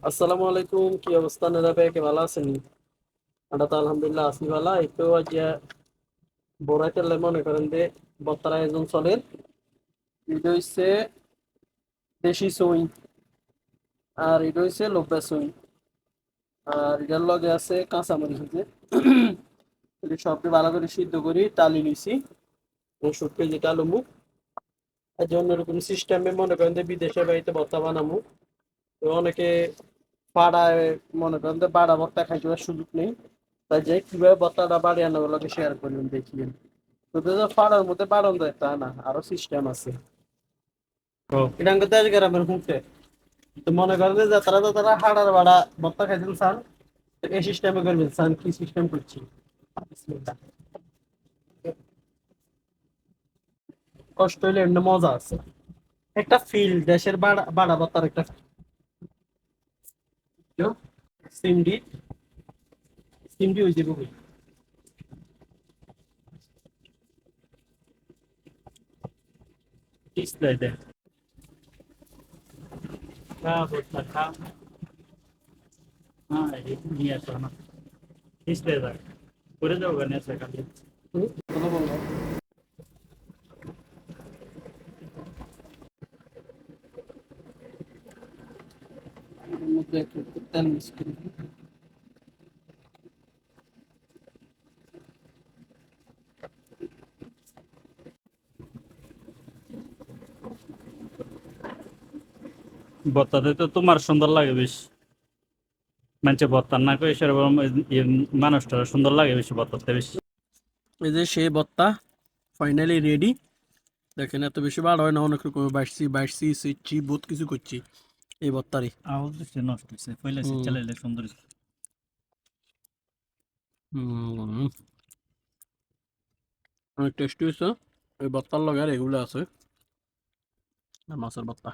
আসসালামু আলাইকুম, কি অবস্থা নেদা ভাই? কে ভালো আছেন? আমরা তো আলহামদুলিল্লাহ আছি ভালো। একটু আজ বড়াইতে মনে করেন যে বত্তার আয়োজন চলেন। এটা হচ্ছে দেশি সুই, আর এটা হচ্ছে লোব্বা সুই, আর এটার লগে আছে কাঁচামরিচ হচ্ছে। এটা সবকে ভালো করে সিদ্ধ করি টালি নিছি শুটকে যেটা আলুমু। আর যে অন্যরকম সিস্টেমে মনে করেন যে বিদেশে বাড়িতে ভর্তা বানামু। তো অনেকে পাড়ায় মনে করেন যে বাড়া ভর্তা খাইতে সুযোগ নেই, তাই যে কিভাবে ভর্তাটা বাড়ি আনা ওগুলোকে শেয়ার করলাম দেখিয়ে। তোদের তো পাড়ার মধ্যে বাড়ানো যায় তা না, আরো সিস্টেম আছে। তো এটা আমাকে দেশ গ্রামের মুখে তো মনে করেন যে তারা হাড়ার বাড়া ভর্তা খাইতেন চান, তো এই সিস্টেমে করবেন চান, কি সিস্টেম করছি। বিসমিল্লাহ। কষ্ট হইলে এমনি মজা আছে, একটা ফিল দেশের বাড়া বাড়া ভর্তার একটা feel। সিমডি সিমডি হয়ে যাবে ডিসপ্লে দেয়। হ্যাঁ ভর্তা খা। হ্যাঁ এই নিয়ে আসো না, ডিসপ্লে দেয় করে যাও গানে আছে খালি। কথা বলবো। এর মধ্যে একটু তেল মিক্স করি। ভর্তাতে তো তোমার সুন্দর লাগে বেশ। মানুষে ভর্তা না করে সেরকম মানুষটা সুন্দর লাগে বেশি ভর্তাতে বেশি। এই যে সেই ভর্তা ফাইনালি রেডি। দেখেন এত বেশি বার হয় না, অনেক রকম বাড়ছি বাড়ছি সেচ্ছি বহুত কিছু করছি এই ভর্তারে। আউশ দিচ্ছে নষ্ট হয়েছে ফেলেছে হুম চালাইলে সুন্দর হয়েছে। হুম, অনেক টেস্টি হয়েছে। এই ভর্তার লগে আর এগুলো আছে, মাছের ভর্তা।